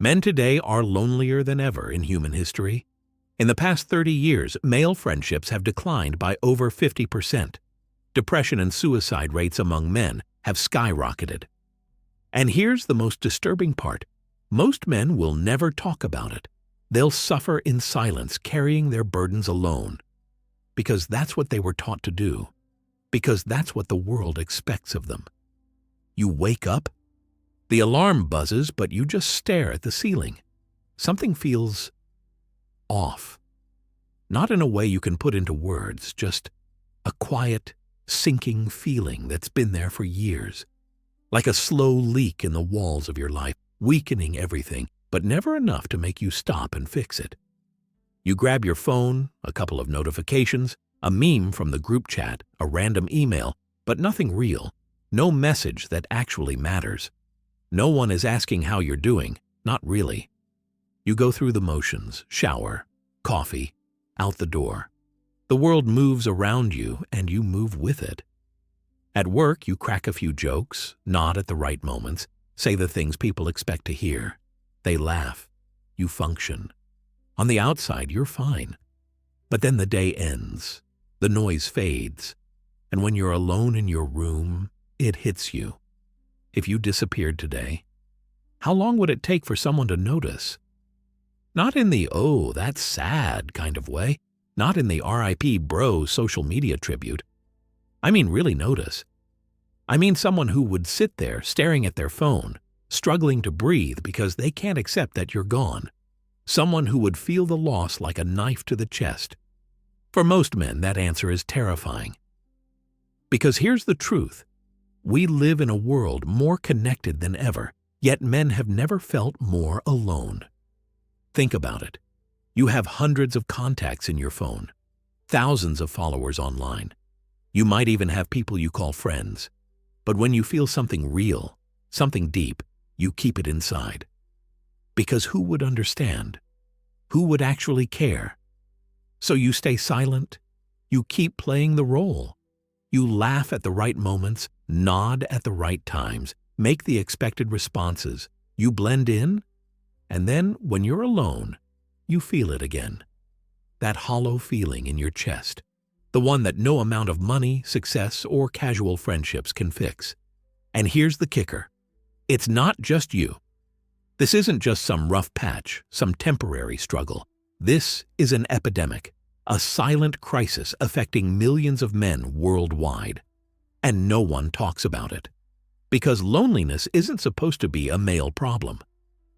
Men today are lonelier than ever in human history. In the past 30 years, male friendships have declined by over 50%. Depression and suicide rates among men have skyrocketed. And here's the most disturbing part. Most men will never talk about it. They'll suffer in silence, carrying their burdens alone. Because that's what they were taught to do. Because that's what the world expects of them. You wake up, the alarm buzzes, but you just stare at the ceiling. Something feels off. Not in a way you can put into words, just a quiet, sinking feeling that's been there for years. Like a slow leak in the walls of your life, weakening everything, but never enough to make you stop and fix it. You grab your phone, a couple of notifications, a meme from the group chat, a random email, but nothing real. No message that actually matters. No one is asking how you're doing, not really. You go through the motions, shower, coffee, out the door. The world moves around you and you move with it. At work, you crack a few jokes, nod at the right moments, say the things people expect to hear. They laugh. You function. On the outside, you're fine. But then the day ends. The noise fades. And when you're alone in your room, it hits you. If you disappeared today, how long would it take for someone to notice? Not in the, "oh, that's sad" kind of way. Not in the RIP bro social media tribute. I mean really notice. I mean someone who would sit there staring at their phone, struggling to breathe because they can't accept that you're gone. Someone who would feel the loss like a knife to the chest. For most men, that answer is terrifying. Because here's the truth. We live in a world more connected than ever, yet men have never felt more alone. Think about it. You have hundreds of contacts in your phone, thousands of followers online. You might even have people you call friends. But when you feel something real, something deep, you keep it inside. Because who would understand? Who would actually care? So you stay silent. You keep playing the role. You laugh at the right moments, nod at the right times, make the expected responses. You blend in, and then when you're alone, you feel it again. That hollow feeling in your chest. The one that no amount of money, success, or casual friendships can fix. And here's the kicker. It's not just you. This isn't just some rough patch, some temporary struggle. This is an epidemic, a silent crisis affecting millions of men worldwide. And no one talks about it. Because loneliness isn't supposed to be a male problem.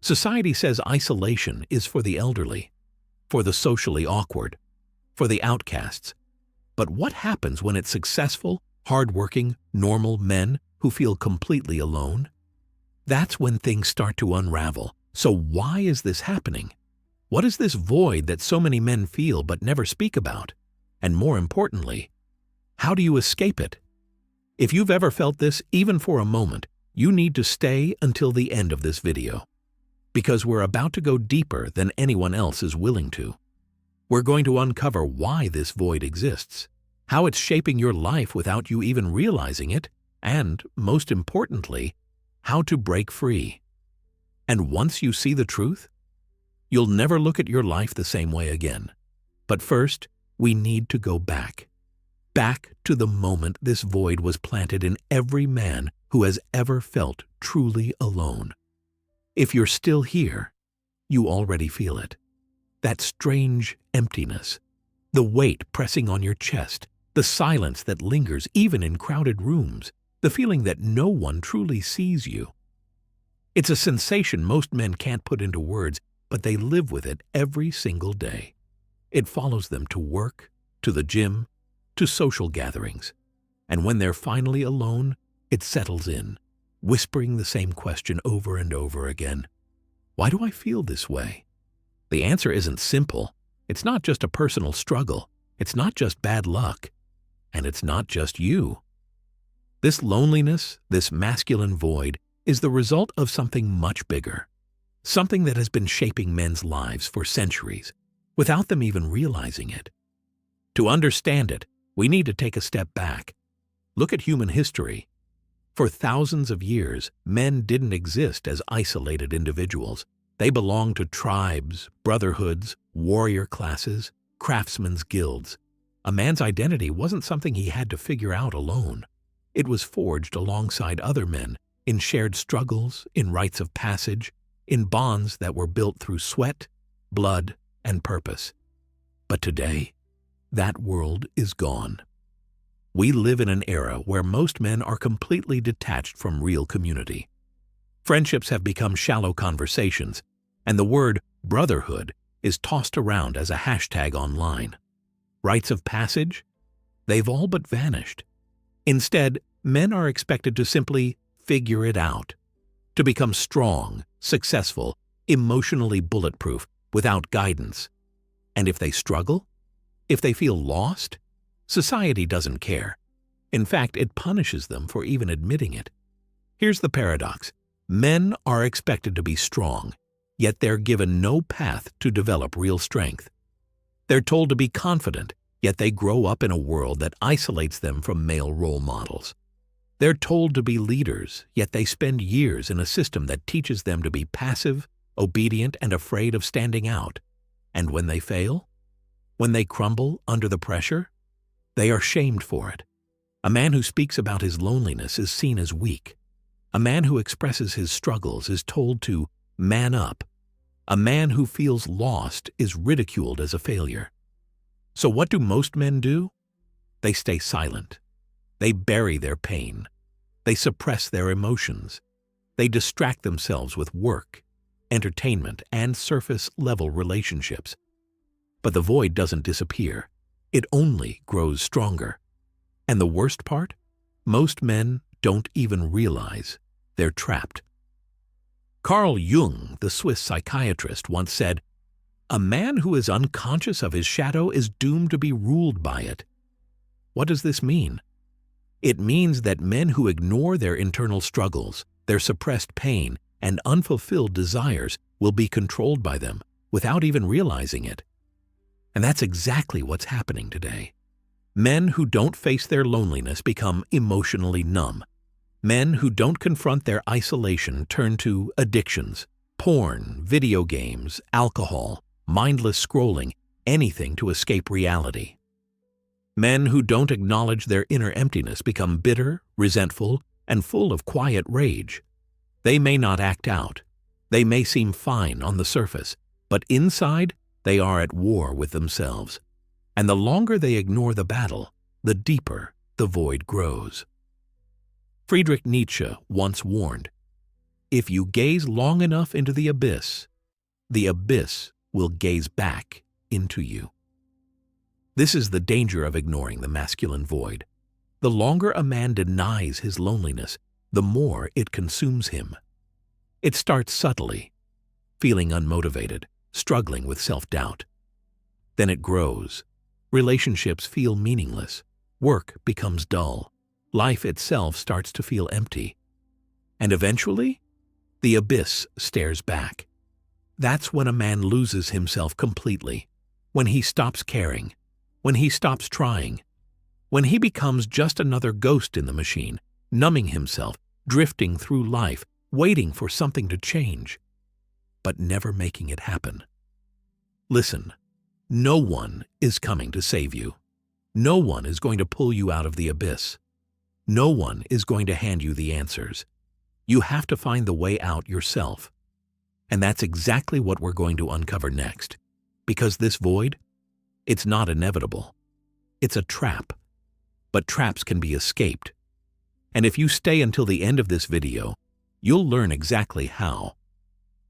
Society says isolation is for the elderly, for the socially awkward, for the outcasts. But what happens when it's successful, hardworking, normal men who feel completely alone? That's when things start to unravel. So why is this happening? What is this void that so many men feel but never speak about? And more importantly, how do you escape it? If you've ever felt this, even for a moment, you need to stay until the end of this video. Because we're about to go deeper than anyone else is willing to. We're going to uncover why this void exists, how it's shaping your life without you even realizing it, and, most importantly, how to break free. And once you see the truth, you'll never look at your life the same way again. But first, we need to go back. Back to the moment this void was planted in every man who has ever felt truly alone. If you're still here, you already feel it. That strange emptiness, the weight pressing on your chest, the silence that lingers even in crowded rooms, the feeling that no one truly sees you. It's a sensation most men can't put into words, but they live with it every single day. It follows them to work, to the gym, to social gatherings. And when they're finally alone, it settles in, whispering the same question over and over again. Why do I feel this way? The answer isn't simple. It's not just a personal struggle. It's not just bad luck. And it's not just you. This loneliness, this masculine void, is the result of something much bigger. Something that has been shaping men's lives for centuries, without them even realizing it. To understand it, we need to take a step back. Look at human history. For thousands of years, men didn't exist as isolated individuals. They belonged to tribes, brotherhoods, warrior classes, craftsmen's guilds. A man's identity wasn't something he had to figure out alone. It was forged alongside other men, in shared struggles, in rites of passage, in bonds that were built through sweat, blood, and purpose. But today, that world is gone. We live in an era where most men are completely detached from real community. Friendships have become shallow conversations, and the word brotherhood is tossed around as a hashtag online. Rites of passage? They've all but vanished. Instead, men are expected to simply figure it out, to become strong, successful, emotionally bulletproof, without guidance. And if they struggle, if they feel lost, society doesn't care. In fact, it punishes them for even admitting it. Here's the paradox. Men are expected to be strong, yet they're given no path to develop real strength. They're told to be confident, yet they grow up in a world that isolates them from male role models. They're told to be leaders, yet they spend years in a system that teaches them to be passive, obedient, and afraid of standing out. And when they fail, when they crumble under the pressure, they are shamed for it. A man who speaks about his loneliness is seen as weak. A man who expresses his struggles is told to man up. A man who feels lost is ridiculed as a failure. So what do most men do? They stay silent. They bury their pain. They suppress their emotions. They distract themselves with work, entertainment, and surface-level relationships. But the void doesn't disappear. It only grows stronger. And the worst part? Most men don't even realize they're trapped. Carl Jung, the Swiss psychiatrist, once said, "A man who is unconscious of his shadow is doomed to be ruled by it." What does this mean? It means that men who ignore their internal struggles, their suppressed pain, and unfulfilled desires will be controlled by them without even realizing it. And that's exactly what's happening today. Men who don't face their loneliness become emotionally numb. Men who don't confront their isolation turn to addictions, porn, video games, alcohol, mindless scrolling, anything to escape reality. Men who don't acknowledge their inner emptiness become bitter, resentful, and full of quiet rage. They may not act out. They may seem fine on the surface, but inside they are at war with themselves. And the longer they ignore the battle, the deeper the void grows. Friedrich Nietzsche once warned, "If you gaze long enough into the abyss will gaze back into you." This is the danger of ignoring the masculine void. The longer a man denies his loneliness, the more it consumes him. It starts subtly, feeling unmotivated, struggling with self-doubt. Then it grows. Relationships feel meaningless. Work becomes dull. Life itself starts to feel empty. And eventually, the abyss stares back. That's when a man loses himself completely, when he stops caring, when he stops trying, when he becomes just another ghost in the machine, numbing himself, drifting through life, waiting for something to change, but never making it happen. Listen, no one is coming to save you. No one is going to pull you out of the abyss. No one is going to hand you the answers. You have to find the way out yourself. And that's exactly what we're going to uncover next. Because this void, it's not inevitable. It's a trap. But traps can be escaped. And if you stay until the end of this video, you'll learn exactly how.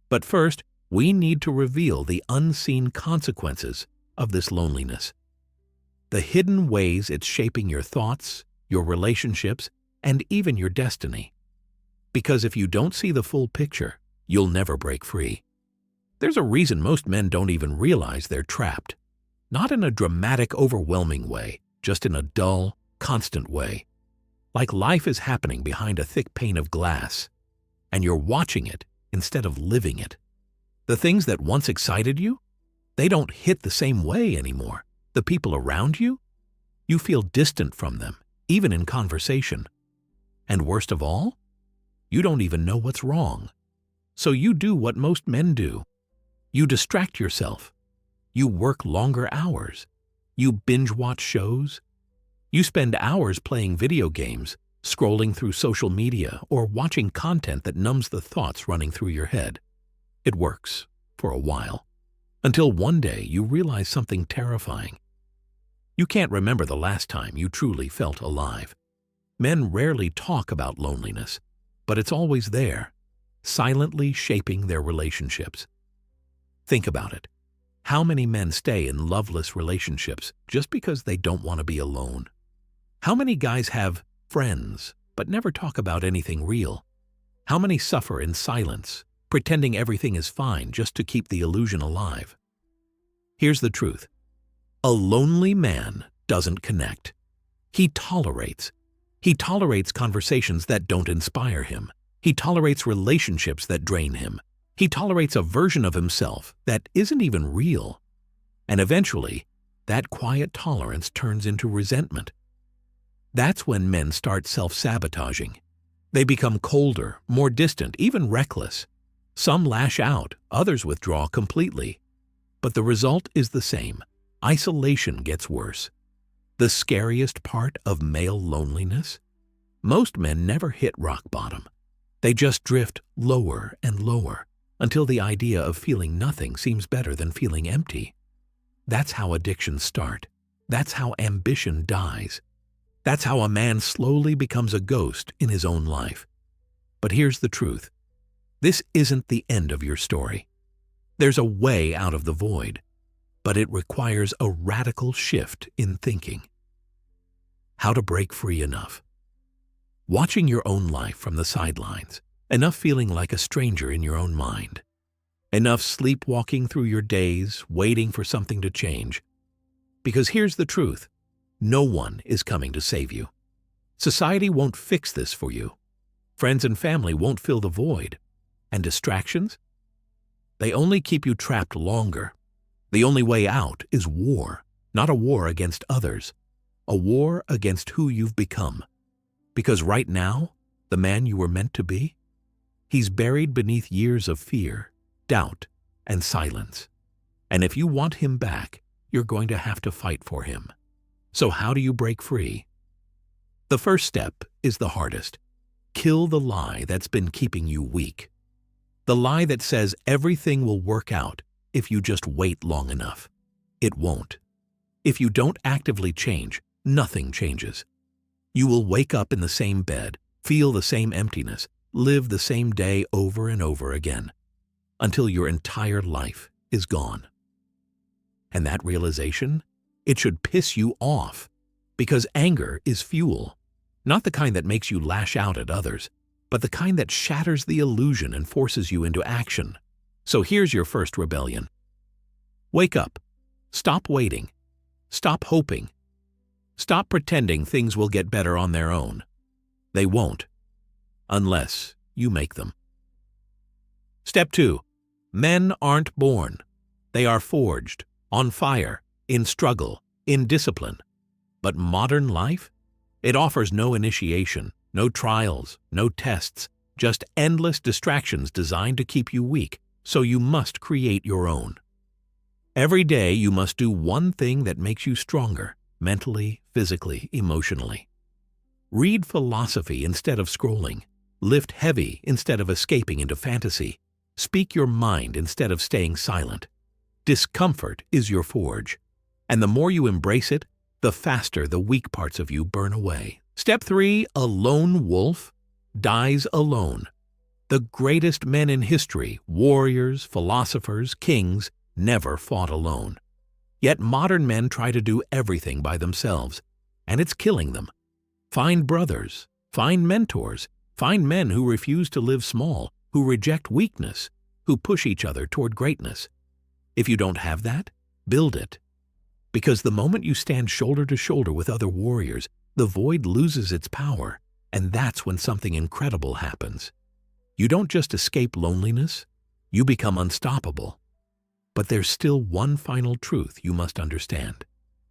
But first, we need to reveal the unseen consequences of this loneliness. The hidden ways it's shaping your thoughts, your relationships, and even your destiny. Because if you don't see the full picture, you'll never break free. There's a reason most men don't even realize they're trapped. Not in a dramatic, overwhelming way, just in a dull, constant way. Like life is happening behind a thick pane of glass, and you're watching it instead of living it. The things that once excited you, they don't hit the same way anymore. The people around you, you feel distant from them, even in conversation. And worst of all, you don't even know what's wrong. So you do what most men do. You distract yourself. You work longer hours. You binge-watch shows. You spend hours playing video games, scrolling through social media, or watching content that numbs the thoughts running through your head. It works, for a while, until one day you realize something terrifying. You can't remember the last time you truly felt alive. Men rarely talk about loneliness, but it's always there, silently shaping their relationships. Think about it. How many men stay in loveless relationships just because they don't want to be alone? How many guys have friends but never talk about anything real? How many suffer in silence, pretending everything is fine just to keep the illusion alive? Here's the truth. A lonely man doesn't connect. He tolerates. He tolerates conversations that don't inspire him. He tolerates relationships that drain him. He tolerates a version of himself that isn't even real. And eventually, that quiet tolerance turns into resentment. That's when men start self-sabotaging. They become colder, more distant, even reckless. Some lash out, others withdraw completely. But the result is the same. Isolation gets worse. The scariest part of male loneliness? Most men never hit rock bottom. They just drift lower and lower until the idea of feeling nothing seems better than feeling empty. That's how addictions start. That's how ambition dies. That's how a man slowly becomes a ghost in his own life. But here's the truth. This isn't the end of your story. There's a way out of the void, but it requires a radical shift in thinking. How to break free enough. Watching your own life from the sidelines, enough feeling like a stranger in your own mind, enough sleepwalking through your days, waiting for something to change. Because here's the truth. No one is coming to save you. Society won't fix this for you. Friends and family won't fill the void. And distractions? They only keep you trapped longer. The only way out is war, not a war against others, a war against who you've become. Because right now, the man you were meant to be, he's buried beneath years of fear, doubt, and silence. And if you want him back, you're going to have to fight for him. So how do you break free? The first step is the hardest. Kill the lie that's been keeping you weak. The lie that says everything will work out if you just wait long enough. It won't. If you don't actively change, nothing changes. You will wake up in the same bed, feel the same emptiness, live the same day over and over again, until your entire life is gone. And that realization, it should piss you off, because anger is fuel, not the kind that makes you lash out at others, but the kind that shatters the illusion and forces you into action. So here's your first rebellion. Wake up. Stop waiting. Stop hoping. Stop pretending things will get better on their own. They won't, unless you make them. Step 2. Men aren't born. They are forged, on fire, in struggle, in discipline. But modern life? It offers no initiation, no trials, no tests, just endless distractions designed to keep you weak, so you must create your own. Every day you must do one thing that makes you stronger, mentally, physically, emotionally. Read philosophy instead of scrolling. Lift heavy instead of escaping into fantasy. Speak your mind instead of staying silent. Discomfort is your forge, and the more you embrace it, the faster the weak parts of you burn away. Step 3. A lone wolf dies alone. The greatest men in history, warriors, philosophers, kings, never fought alone. Yet modern men try to do everything by themselves, and it's killing them. Find brothers, find mentors, find men who refuse to live small, who reject weakness, who push each other toward greatness. If you don't have that, build it. Because the moment you stand shoulder to shoulder with other warriors, the void loses its power, and that's when something incredible happens. You don't just escape loneliness, you become unstoppable. But there's still one final truth you must understand,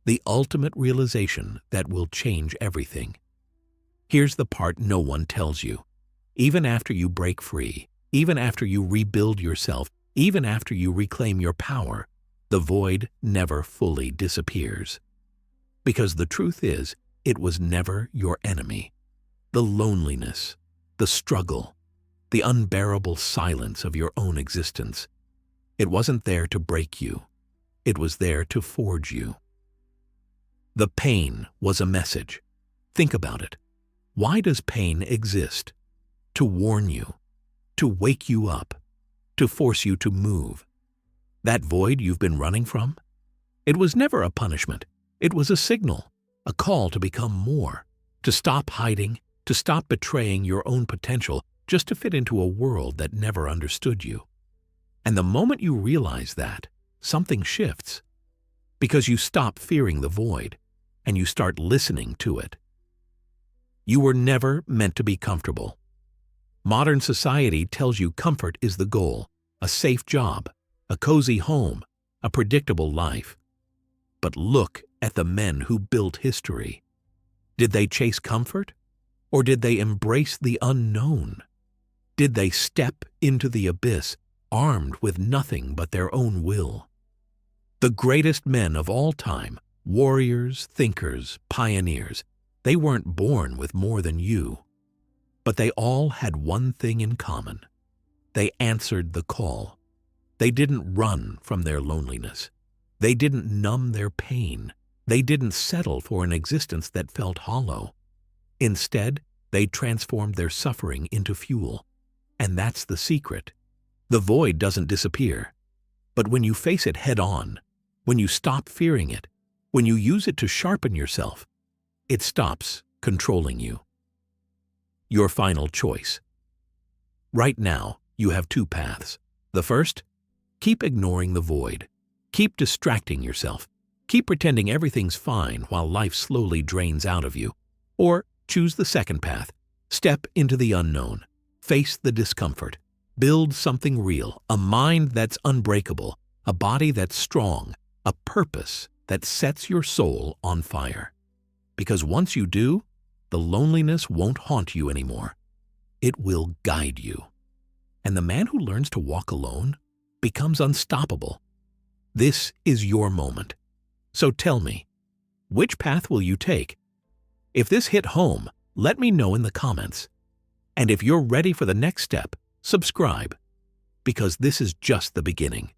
the ultimate realization that will change everything. Here's the part no one tells you. Even after you break free, even after you rebuild yourself, even after you reclaim your power, the void never fully disappears. Because the truth is, it was never your enemy. The loneliness, the struggle, the unbearable silence of your own existence. It wasn't there to break you. It was there to forge you. The pain was a message. Think about it. Why does pain exist? To warn you, to wake you up, to force you to move. That void you've been running from? It was never a punishment. It was a signal, a call to become more, to stop hiding, to stop betraying your own potential just to fit into a world that never understood you. And the moment you realize that, something shifts. Because you stop fearing the void, and you start listening to it. You were never meant to be comfortable. Modern society tells you comfort is the goal, a safe job, a cozy home, a predictable life. But look at the men who built history. Did they chase comfort? Or did they embrace the unknown? Did they step into the abyss, armed with nothing but their own will? The greatest men of all time, warriors, thinkers, pioneers, they weren't born with more than you. But they all had one thing in common. They answered the call. They didn't run from their loneliness. They didn't numb their pain. They didn't settle for an existence that felt hollow. Instead, they transformed their suffering into fuel. And that's the secret. The void doesn't disappear. But when you face it head-on, when you stop fearing it, when you use it to sharpen yourself, it stops controlling you. Your final choice. Right now, you have two paths. The first, keep ignoring the void. Keep distracting yourself. Keep pretending everything's fine while life slowly drains out of you. Or choose the second path. Step into the unknown. Face the discomfort. Build something real, a mind that's unbreakable, a body that's strong, a purpose that sets your soul on fire. Because once you do, the loneliness won't haunt you anymore. It will guide you. And the man who learns to walk alone becomes unstoppable. This is your moment. So tell me, which path will you take? If this hit home, let me know in the comments. And if you're ready for the next step, subscribe, because this is just the beginning.